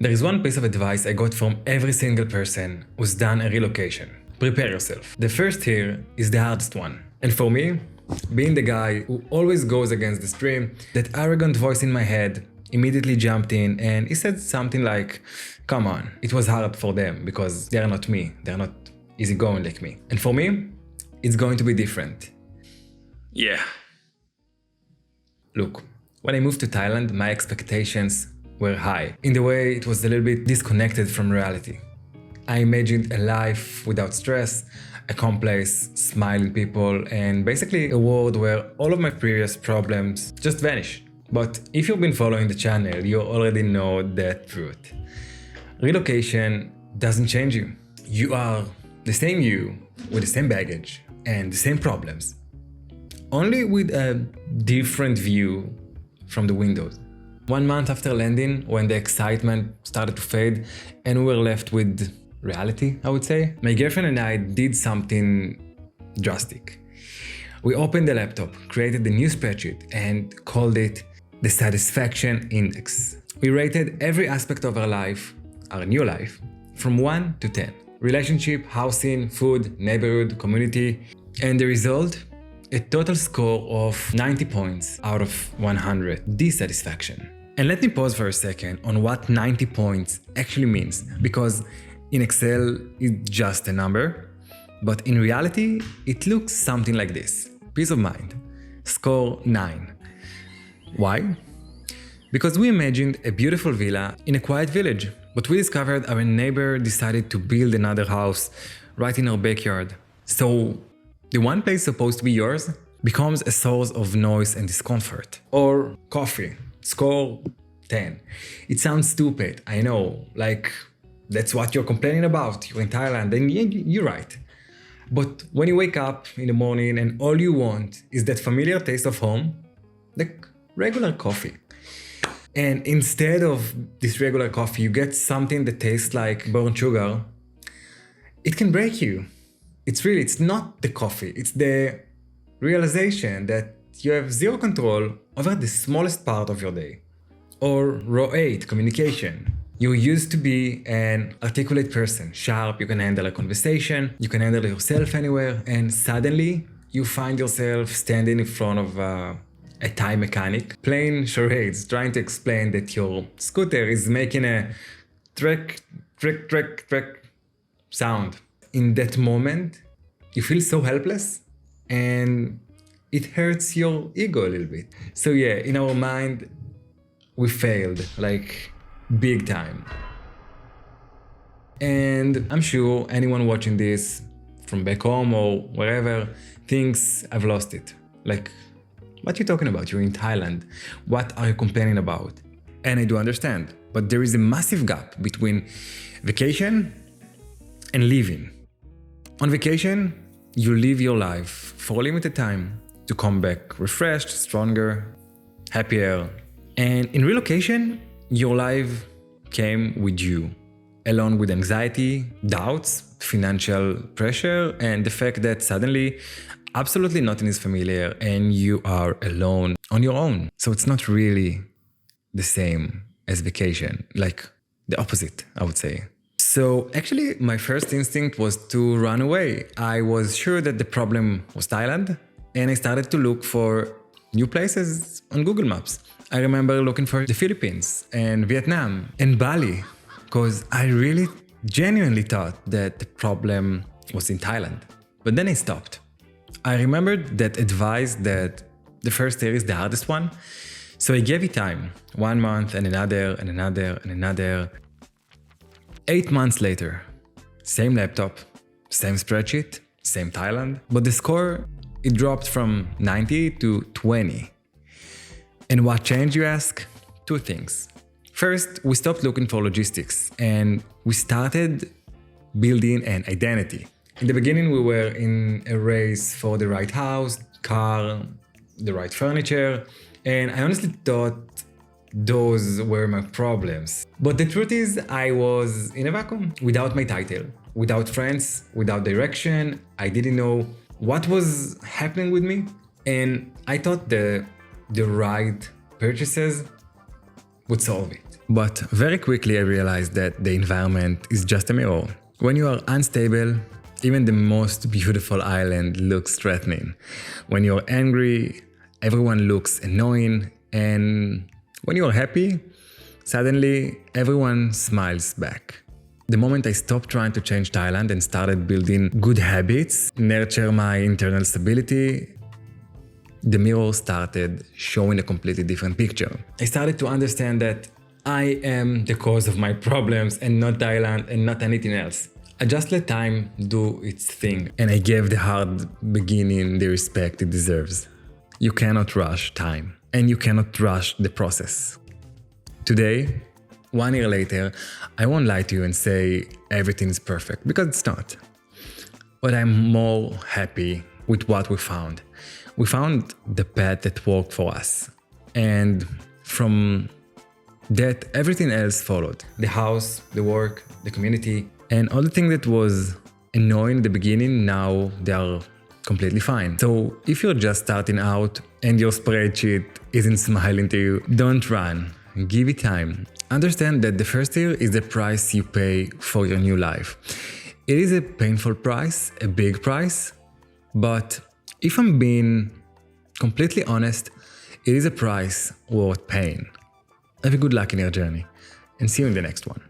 There is one piece of advice I got from every single person who's done a relocation. Prepare yourself. The first here is the hardest one. And for me, being the guy who always goes against the stream, that arrogant voice in my head immediately jumped in and he said something like, come on, it was hard for them because they're not me, they're not easygoing like me. And for me, it's going to be different. Yeah. Look, when I moved to Thailand, my expectations were high. In the way it was a little bit disconnected from reality. I imagined a life without stress, a calm place, smiling people, and basically a world where all of my previous problems just vanish. But if you've been following the channel, you already know that truth. Relocation doesn't change you. You are the same you with the same baggage and the same problems, only with a different view from the windows. 1 month after landing, when the excitement started to fade and we were left with reality, I would say, my girlfriend and I did something drastic. We opened the laptop, created a new spreadsheet and called it Dissatisfaction Index. We rated every aspect of our life, our new life, from 1 to 10. Relationship, housing, food, neighborhood, community, and the result? A total score of 90 points out of 100. Dissatisfaction. And let me pause for a second on what 90 points actually means, because in Excel it's just a number, but in reality it looks something like this. Peace of mind. Score 9. Why? Because we imagined a beautiful villa in a quiet village, but we discovered our neighbor decided to build another house right in our backyard. So the one place supposed to be yours becomes a source of noise and discomfort. Or coffee. Score 10. It sounds stupid, I know, like that's what you're complaining about, you're in Thailand, and you're right. But when you wake up in the morning and all you want is that familiar taste of home, like regular coffee. And instead of this regular coffee, you get something that tastes like burnt sugar, it can break you. It's not the coffee, it's the realization that you have zero control over the smallest part of your day. Or row 8, communication. You used to be an articulate person, sharp, you can handle a conversation, you can handle yourself anywhere, and suddenly you find yourself standing in front of a Thai mechanic, playing charades, trying to explain that your scooter is making a trek sound. In that moment, you feel so helpless and it hurts your ego a little bit. So yeah, in our mind, we failed, like big time. And I'm sure anyone watching this from back home or wherever thinks I've lost it. Like, what are you talking about? You're in Thailand. What are you complaining about? And I do understand, but there is a massive gap between vacation and living. On vacation, you live your life for a limited time to come back refreshed, stronger, happier. And in relocation, your life came with you, along with anxiety, doubts, financial pressure, and the fact that suddenly absolutely nothing is familiar and you are alone on your own. So it's not really the same as vacation, like the opposite, I would say. So actually, my first instinct was to run away. I was sure that the problem was Thailand, and I started to look for new places on Google Maps. I remember looking for the Philippines and Vietnam and Bali, because I really genuinely thought that the problem was in Thailand. But then I stopped. I remembered that advice that the first year is the hardest one, so I gave it time. 1 month and another and another and another. 8 months later, same laptop, same spreadsheet, same Thailand, but the score, it dropped from 90 to 20. And what changed, you ask? 2 things. First, we stopped looking for logistics and we started building an identity. In the beginning, we were in a race for the right house, car, the right furniture, and I honestly thought those were my problems. But the truth is, I was in a vacuum, without my title, without friends, without direction. I didn't know what was happening with me, and I thought the right purchases would solve it. But very quickly I realized that the environment is just a mirror. When you are unstable, even the most beautiful island looks threatening. When you're angry, everyone looks annoying, and when you're happy, suddenly everyone smiles back. The moment I stopped trying to change Thailand and started building good habits, nurture my internal stability, the mirror started showing a completely different picture. I started to understand that I am the cause of my problems and not Thailand and not anything else. I just let time do its thing, and I gave the hard beginning the respect it deserves. You cannot rush time, and you cannot rush the process. Today, 1 year later, I won't lie to you and say everything is perfect, because it's not. But I'm more happy with what we found. We found the path that worked for us, and from that, everything else followed. The house, the work, the community, and all the things that was annoying in the beginning, now they are completely fine. So if you're just starting out and your spreadsheet isn't smiling to you, don't run. Give it time. Understand that the first year is the price you pay for your new life. It is a painful price, a big price, but if I'm being completely honest, it is a price worth paying. Have a good luck in your journey, and see you in the next one.